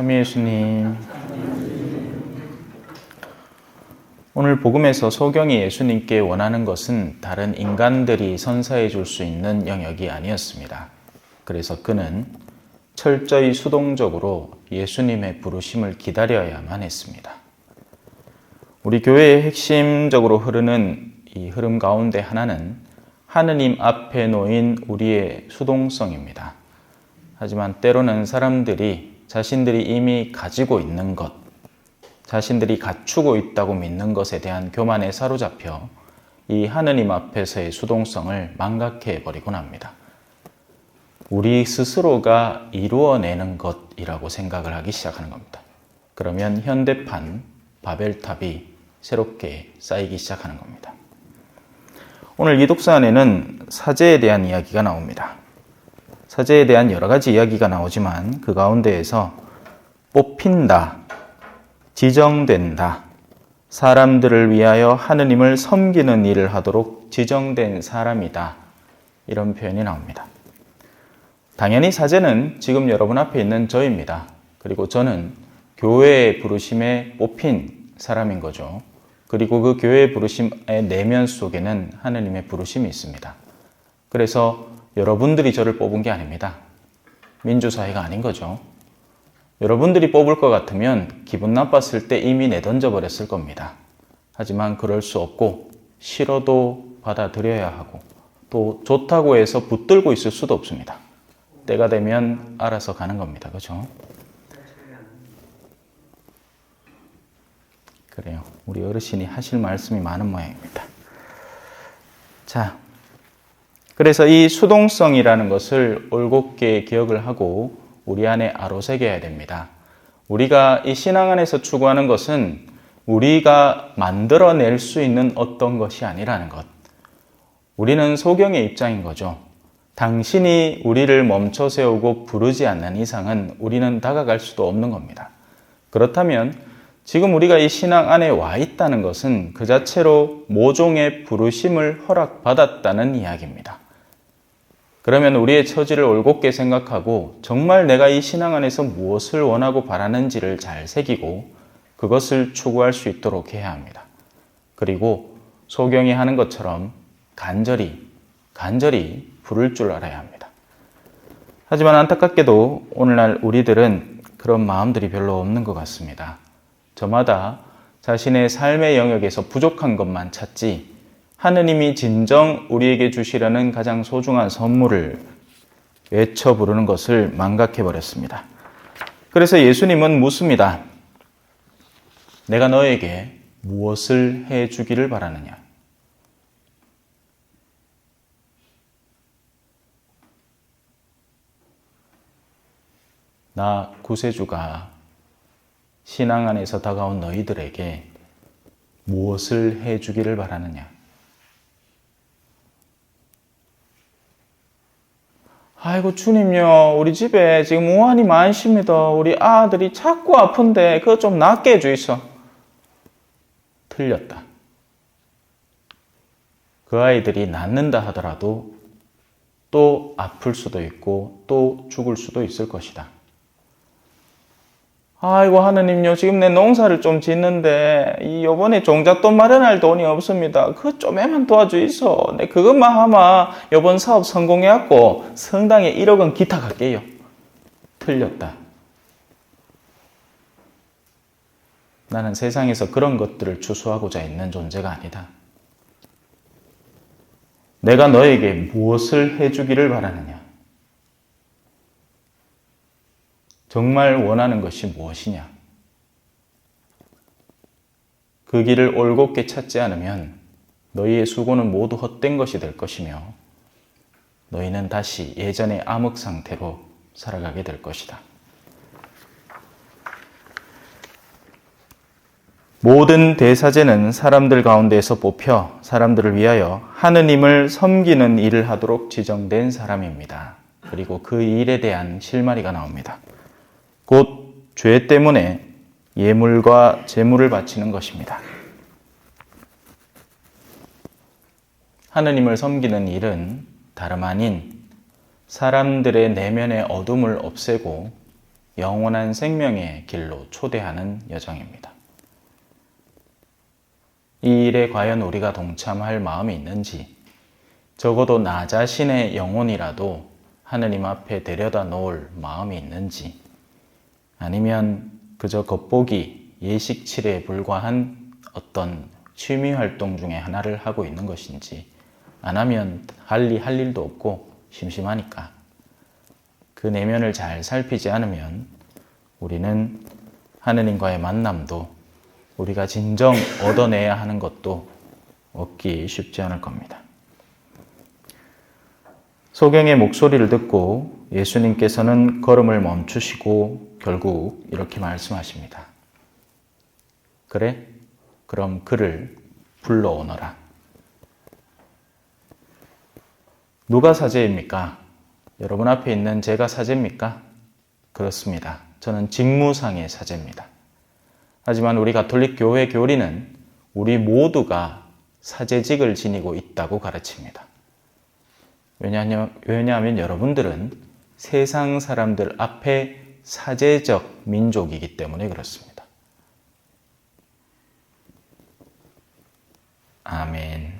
참여 예수님. 오늘 복음에서 소경이 예수님께 원하는 것은 다른 인간들이 선사해 줄 수 있는 영역이 아니었습니다. 그래서 그는 철저히 수동적으로 예수님의 부르심을 기다려야만 했습니다. 우리 교회의 핵심적으로 흐르는 이 흐름 가운데 하나는 하느님 앞에 놓인 우리의 수동성입니다. 하지만 때로는 사람들이 자신들이 이미 가지고 있는 것, 자신들이 갖추고 있다고 믿는 것에 대한 교만에 사로잡혀 이 하느님 앞에서의 수동성을 망각해 버리곤 합니다. 우리 스스로가 이루어내는 것이라고 생각을 하기 시작하는 겁니다. 그러면 현대판 바벨탑이 새롭게 쌓이기 시작하는 겁니다. 오늘 이 독서 안에는 사제에 대한 이야기가 나옵니다. 사제에 대한 여러 가지 이야기가 나오지만 그 가운데에서 뽑힌다, 지정된다, 사람들을 위하여 하느님을 섬기는 일을 하도록 지정된 사람이다, 이런 표현이 나옵니다. 당연히 사제는 지금 여러분 앞에 있는 저입니다. 그리고 저는 교회의 부르심에 뽑힌 사람인 거죠. 그리고 그 교회의 부르심의 내면 속에는 하느님의 부르심이 있습니다. 그래서 여러분들이 저를 뽑은 게 아닙니다. 민주사회가 아닌 거죠. 여러분들이 뽑을 것 같으면 기분 나빴을 때 이미 내던져 버렸을 겁니다. 하지만 그럴 수 없고 싫어도 받아들여야 하고 또 좋다고 해서 붙들고 있을 수도 없습니다. 때가 되면 알아서 가는 겁니다. 그렇죠? 그래요. 우리 어르신이 하실 말씀이 많은 모양입니다. 자, 그래서 이 수동성이라는 것을 올곧게 기억을 하고 우리 안에 아로새겨야 됩니다. 우리가 이 신앙 안에서 추구하는 것은 우리가 만들어낼 수 있는 어떤 것이 아니라는 것. 우리는 소경의 입장인 거죠. 당신이 우리를 멈춰 세우고 부르지 않는 이상은 우리는 다가갈 수도 없는 겁니다. 그렇다면 지금 우리가 이 신앙 안에 와 있다는 것은 그 자체로 모종의 부르심을 허락받았다는 이야기입니다. 그러면 우리의 처지를 올곧게 생각하고 정말 내가 이 신앙 안에서 무엇을 원하고 바라는지를 잘 새기고 그것을 추구할 수 있도록 해야 합니다. 그리고 소경이 하는 것처럼 간절히 부를 줄 알아야 합니다. 하지만 안타깝게도 오늘날 우리들은 그런 마음들이 별로 없는 것 같습니다. 저마다 자신의 삶의 영역에서 부족한 것만 찾지 하느님이 진정 우리에게 주시려는 가장 소중한 선물을 외쳐 부르는 것을 망각해버렸습니다. 그래서 예수님은 묻습니다. 내가 너에게 무엇을 해주기를 바라느냐? 나 구세주가 신앙 안에서 다가온 너희들에게 무엇을 해주기를 바라느냐? 아이고 주님요, 우리 집에 지금 우환이 많습니다. 우리 아들이 자꾸 아픈데 그거 좀 낫게 해주이소. 틀렸다. 그 아이들이 낫는다 하더라도 또 아플 수도 있고 또 죽을 수도 있을 것이다. 아이고 하느님요, 지금 내 농사를 좀 짓는데 요번에 종잣돈 마련할 돈이 없습니다. 그거 좀에만 도와주이소. 내 그것만 하면 요번 사업 성공해갖고 성당에 1억 원 기탁할게요. 틀렸다. 나는 세상에서 그런 것들을 추수하고자 있는 존재가 아니다. 내가 너에게 무엇을 해주기를 바라느냐? 정말 원하는 것이 무엇이냐? 그 길을 올곧게 찾지 않으면 너희의 수고는 모두 헛된 것이 될 것이며 너희는 다시 예전의 암흑 상태로 살아가게 될 것이다. 모든 대사제는 사람들 가운데에서 뽑혀 사람들을 위하여 하느님을 섬기는 일을 하도록 지정된 사람입니다. 그리고 그 일에 대한 실마리가 나옵니다. 곧 죄 때문에 예물과 제물을 바치는 것입니다. 하느님을 섬기는 일은 다름 아닌 사람들의 내면의 어둠을 없애고 영원한 생명의 길로 초대하는 여정입니다. 이 일에 과연 우리가 동참할 마음이 있는지, 적어도 나 자신의 영혼이라도 하느님 앞에 데려다 놓을 마음이 있는지, 아니면 그저 겉보기 예식치레에 불과한 어떤 취미 활동 중에 하나를 하고 있는 것인지, 안 하면 할 일도 없고 심심하니까 그 내면을 잘 살피지 않으면 우리는 하느님과의 만남도 우리가 진정 얻어내야 하는 것도 얻기 쉽지 않을 겁니다. 소경의 목소리를 듣고 예수님께서는 걸음을 멈추시고 결국 이렇게 말씀하십니다. 그래? 그럼 그를 불러오너라. 누가 사제입니까? 여러분 앞에 있는 제가 사제입니까? 그렇습니다. 저는 직무상의 사제입니다. 하지만 우리 가톨릭 교회 교리는 우리 모두가 사제직을 지니고 있다고 가르칩니다. 왜냐하면 여러분들은 세상 사람들 앞에 사제적 민족이기 때문에 그렇습니다. 아멘.